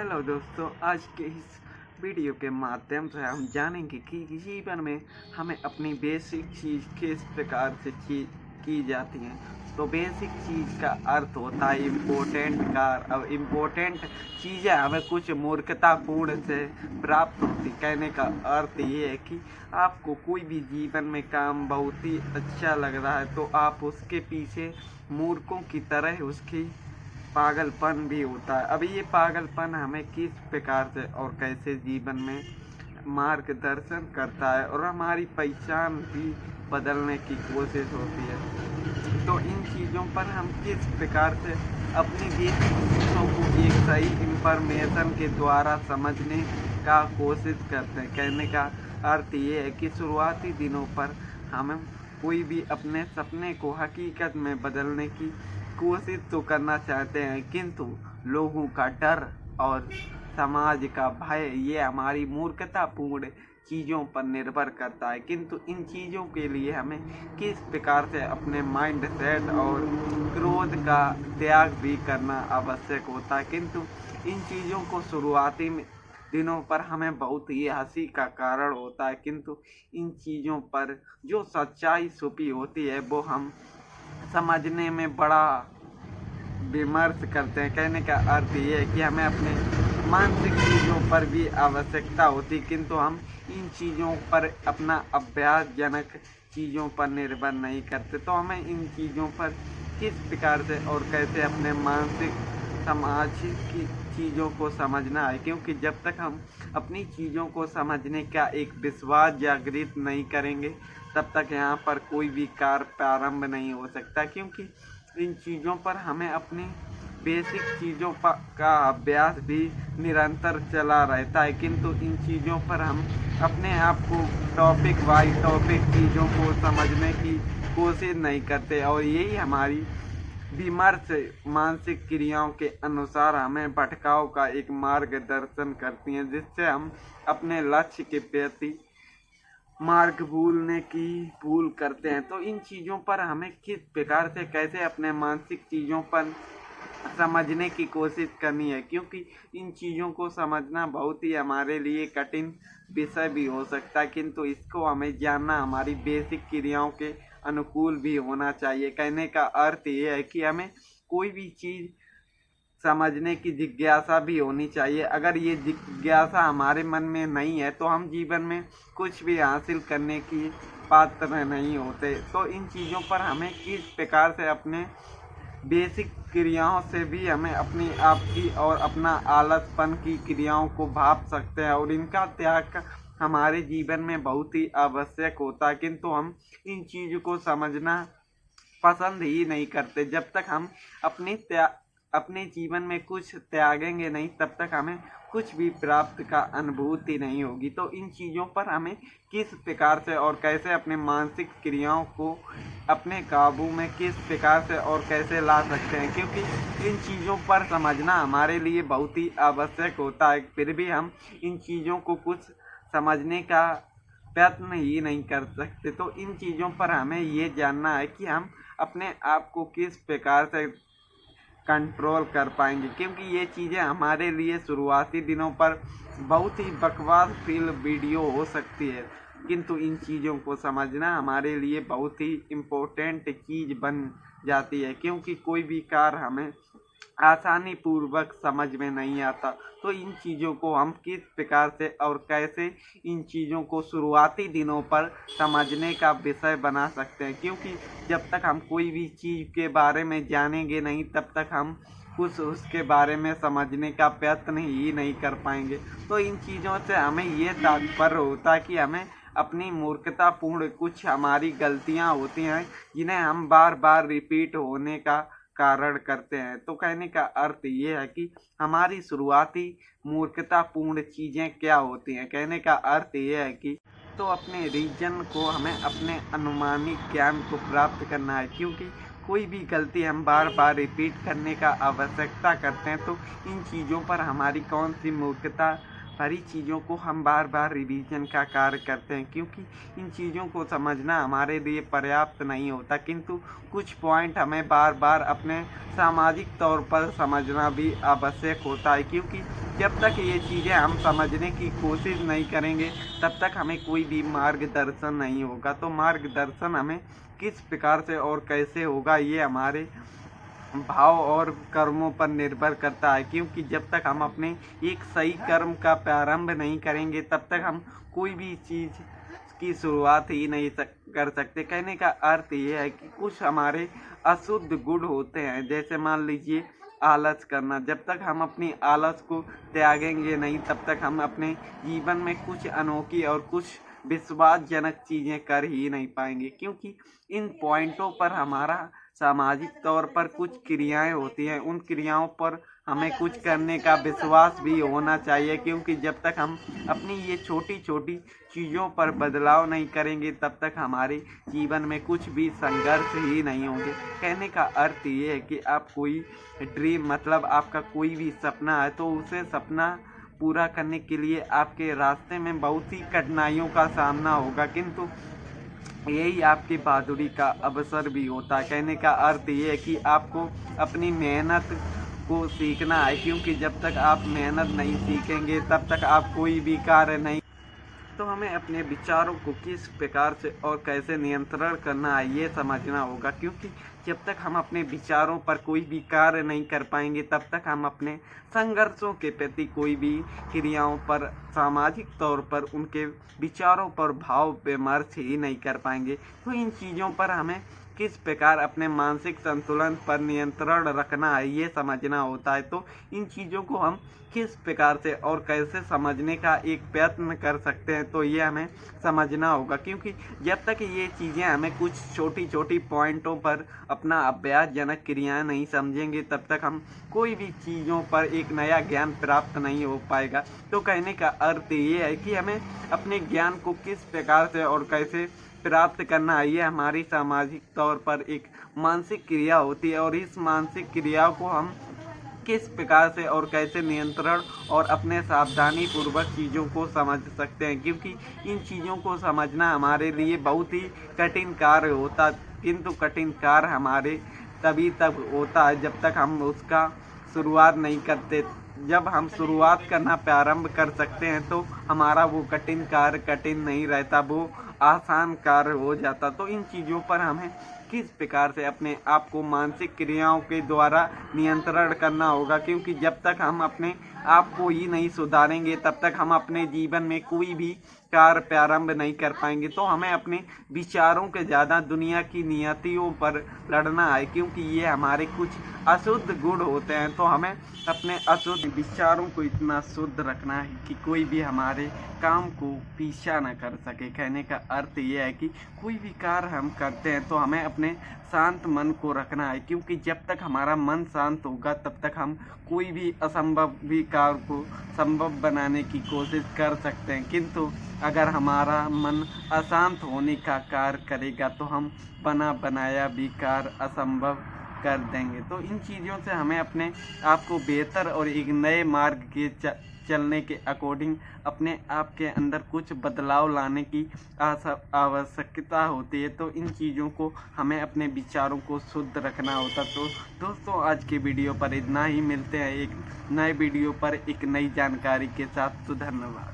Hello दोस्तों, आज के इस वीडियो के माध्यम से हम जानेंगे कि जीवन में हमें अपनी बेसिक चीज़ किस प्रकार से की जाती है। तो बेसिक चीज़ का अर्थ होता है इम्पोर्टेंट का। अब इम्पोर्टेंट चीज़ें हमें कुछ मूर्खतापूर्ण से प्राप्त होती। कहने का अर्थ ये है कि आपको कोई भी जीवन में काम बहुत ही अच्छा लग रहा है तो आप उसके पीछे मूर्खों की तरह उसकी पागलपन भी होता है। अभी ये पागलपन हमें किस प्रकार से और कैसे जीवन में मार्गदर्शन करता है और हमारी पहचान भी बदलने की कोशिश होती है। तो इन चीज़ों पर हम किस प्रकार से अपनी चीज़ों को एक सही इंफॉर्मेशन के द्वारा समझने का कोशिश करते हैं। कहने का अर्थ ये है कि शुरुआती दिनों पर हम कोई भी अपने सपने को हकीकत में बदलने की कोशिश तो करना चाहते हैं, किंतु लोगों का डर और समाज का भय ये हमारी मूर्खतापूर्ण चीज़ों पर निर्भर करता है। किंतु इन चीज़ों के लिए हमें किस प्रकार से अपने माइंड सेट और क्रोध का त्याग भी करना आवश्यक होता है। किंतु इन चीज़ों को शुरुआती दिनों पर हमें बहुत ही हंसी का कारण होता है, किंतु इन चीज़ों पर जो सच्चाई छुपी होती है वो हम समझने में बड़ा विमर्श करते हैं। कहने का अर्थ ये है कि हमें अपने मानसिक चीज़ों पर भी आवश्यकता होती, किंतु हम इन चीज़ों पर अपना अभ्यासजनक चीज़ों पर निर्भर नहीं करते। तो हमें इन चीज़ों पर किस प्रकार से और कैसे अपने मानसिक समाज की चीज़ों को समझना है, क्योंकि जब तक हम अपनी चीज़ों को समझने का एक विश्वास जागृत नहीं करेंगे तब तक यहाँ पर कोई भी कार्य प्रारंभ नहीं हो सकता। क्योंकि इन चीज़ों पर हमें अपनी बेसिक चीज़ों का अभ्यास भी निरंतर चला रहता है, किंतु इन चीज़ों पर हम अपने आप को टॉपिक बाई टॉपिक चीज़ों को समझने की कोशिश नहीं करते और यही हमारी विमर्श मानसिक क्रियाओं के अनुसार हमें भटकाव का एक मार्गदर्शन करती हैं, जिससे हम अपने लक्ष्य के प्रति मार्ग भूलने की भूल करते हैं। तो इन चीज़ों पर हमें किस प्रकार से कैसे अपने मानसिक चीज़ों पर समझने की कोशिश करनी है, क्योंकि इन चीज़ों को समझना बहुत ही हमारे लिए कठिन विषय भी हो सकता है, किंतु इसको हमें जानना हमारी बेसिक क्रियाओं के अनुकूल भी होना चाहिए। कहने का अर्थ ये है कि हमें कोई भी चीज़ समझने की जिज्ञासा भी होनी चाहिए। अगर ये जिज्ञासा हमारे मन में नहीं है तो हम जीवन में कुछ भी हासिल करने की पात्र नहीं होते। तो इन चीज़ों पर हमें किस प्रकार से अपने बेसिक क्रियाओं से भी हमें अपनी आपकी और अपना आलसपन की क्रियाओं को भाप सकते हैं और इनका त्याग हमारे जीवन में बहुत ही आवश्यक होता है, किंतु हम इन चीज़ों को समझना पसंद ही नहीं करते। जब तक हम अपने जीवन में कुछ त्यागेंगे नहीं तब तक हमें कुछ भी प्राप्त का अनुभूति नहीं होगी। तो इन चीज़ों पर हमें किस प्रकार से और कैसे अपने मानसिक क्रियाओं को अपने काबू में किस प्रकार से और कैसे ला सकते हैं, क्योंकि इन चीज़ों पर समझना हमारे लिए बहुत ही आवश्यक होता है। फिर भी हम इन चीज़ों को कुछ समझने का प्रयत्न ही नहीं कर सकते। तो इन चीज़ों पर हमें ये जानना है कि हम अपने आप को किस प्रकार से कंट्रोल कर पाएंगे, क्योंकि ये चीज़ें हमारे लिए शुरुआती दिनों पर बहुत ही बकवास फील वीडियो हो सकती है, किंतु इन चीज़ों को समझना हमारे लिए बहुत ही इम्पोर्टेंट चीज़ बन जाती है। क्योंकि कोई भी कार्य हमें आसानी पूर्वक समझ में नहीं आता, तो इन चीज़ों को हम किस प्रकार से और कैसे इन चीज़ों को शुरुआती दिनों पर समझने का विषय बना सकते हैं। क्योंकि जब तक हम कोई भी चीज़ के बारे में जानेंगे नहीं तब तक हम कुछ उसके बारे में समझने का प्रयत्न ही नहीं कर पाएंगे। तो इन चीज़ों से हमें ये तात्पर्य होता है कि हमें अपनी मूर्खतापूर्ण कुछ हमारी गलतियाँ होती हैं जिन्हें हम बार बार रिपीट होने का कारण करते हैं। तो कहने का अर्थ ये है कि हमारी शुरुआती मूर्खतापूर्ण चीज़ें क्या होती हैं। कहने का अर्थ ये है कि तो अपने रीजन को हमें अपने अनुमानित ज्ञान को प्राप्त करना है, क्योंकि कोई भी गलती हम बार बार रिपीट करने का आवश्यकता करते हैं तो इन चीज़ों पर हमारी कौन सी मूर्खता भरी चीज़ों को हम बार बार रिवीजन का कार्य करते हैं, क्योंकि इन चीज़ों को समझना हमारे लिए पर्याप्त नहीं होता, किंतु कुछ पॉइंट हमें बार बार अपने सामाजिक तौर पर समझना भी आवश्यक होता है, क्योंकि जब तक ये चीज़ें हम समझने की कोशिश नहीं करेंगे तब तक हमें कोई भी मार्गदर्शन नहीं होगा। तो मार्गदर्शन हमें किस प्रकार से और कैसे होगा, ये हमारे भाव और कर्मों पर निर्भर करता है, क्योंकि जब तक हम अपने एक सही कर्म का प्रारंभ नहीं करेंगे तब तक हम कोई भी चीज़ की शुरुआत ही नहीं कर सकते। कहने का अर्थ ये है कि कुछ हमारे अशुद्ध गुण होते हैं, जैसे मान लीजिए आलस करना। जब तक हम अपनी आलस को त्यागेंगे नहीं तब तक हम अपने जीवन में कुछ अनोखी और कुछ विश्वासजनक चीज़ें कर ही नहीं पाएंगे, क्योंकि इन पॉइंटों पर हमारा सामाजिक तौर पर कुछ क्रियाएं होती हैं। उन क्रियाओं पर हमें कुछ करने का विश्वास भी होना चाहिए, क्योंकि जब तक हम अपनी ये छोटी छोटी चीज़ों पर बदलाव नहीं करेंगे तब तक हमारे जीवन में कुछ भी संघर्ष ही नहीं होंगे। कहने का अर्थ ये है कि आप कोई ड्रीम मतलब आपका कोई भी सपना है तो उसे सपना पूरा करने के लिए आपके रास्ते में बहुत ही कठिनाइयों का सामना होगा, किंतु यही आपकी बहादुरी का अवसर भी होता है। कहने का अर्थ ये है कि आपको अपनी मेहनत को सीखना है, क्योंकि जब तक आप मेहनत नहीं सीखेंगे तब तक आप कोई भी कार्य नहीं। तो हमें अपने विचारों को किस प्रकार से और कैसे नियंत्रण करना है ये समझना होगा, क्योंकि जब तक हम अपने विचारों पर कोई भी कार्य नहीं कर पाएंगे तब तक हम अपने संघर्षों के प्रति कोई भी क्रियाओं पर सामाजिक तौर पर उनके विचारों पर भाव विमर्श ही नहीं कर पाएंगे। तो इन चीज़ों पर हमें किस प्रकार अपने मानसिक संतुलन पर नियंत्रण रखना है ये समझना होता है। तो इन चीज़ों को हम किस प्रकार से और कैसे समझने का एक प्रयत्न कर सकते हैं तो ये हमें समझना होगा, क्योंकि जब तक ये चीज़ें हमें कुछ छोटी छोटी पॉइंटों पर अपना अभ्यासजनक क्रियाएं नहीं समझेंगे तब तक हम कोई भी चीज़ों पर एक नया ज्ञान प्राप्त नहीं हो पाएगा। तो कहने का अर्थ ये है कि हमें अपने ज्ञान को किस प्रकार से और कैसे प्राप्त करना है, ये हमारी सामाजिक तौर पर एक मानसिक क्रिया होती है, और इस मानसिक क्रिया को हम किस प्रकार से और कैसे नियंत्रण और अपने सावधानी पूर्वक चीज़ों को समझ सकते हैं, क्योंकि इन चीज़ों को समझना हमारे लिए बहुत ही कठिन कार्य होता, किंतु कठिन कार्य हमारे तभी तक होता है जब तक हम उसका शुरुआत नहीं करते। जब हम शुरुआत करना प्रारंभ कर सकते हैं तो हमारा वो कठिन कार्य कठिन नहीं रहता, वो आसान कार्य हो जाता। तो इन चीज़ों पर हमें किस प्रकार से अपने आप को मानसिक क्रियाओं के द्वारा नियंत्रण करना होगा, क्योंकि जब तक हम अपने आप को ही नहीं सुधारेंगे तब तक हम अपने जीवन में कोई भी कार्य प्रारंभ नहीं कर पाएंगे। तो हमें अपने विचारों के ज़्यादा दुनिया की नियतियों पर लड़ना है, क्योंकि ये हमारे कुछ अशुद्ध गुण होते हैं। तो हमें अपने अशुद्ध विचारों को इतना शुद्ध रखना है कि कोई भी हमारे काम को पीछा न कर सके। कहने का अर्थ ये है कि कोई भी कार्य हम करते हैं तो हमें अपने शांत मन को रखना है, क्योंकि जब तक हमारा मन शांत होगा तब तक हम कोई भी असंभव भी कार्य को संभव बनाने की कोशिश कर सकते हैं, किंतु अगर हमारा मन अशांत होने का कार्य करेगा तो हम बना बनाया भी कार्य असंभव कर देंगे। तो इन चीज़ों से हमें अपने आप को बेहतर और एक नए मार्ग के चलने के अकॉर्डिंग अपने आप के अंदर कुछ बदलाव लाने की आवश्यकता होती है। तो इन चीज़ों को हमें अपने विचारों को शुद्ध रखना होता। तो दोस्तों आज के वीडियो पर इतना ही, मिलते हैं एक नए वीडियो पर एक नई जानकारी के साथ। तो धन्यवाद।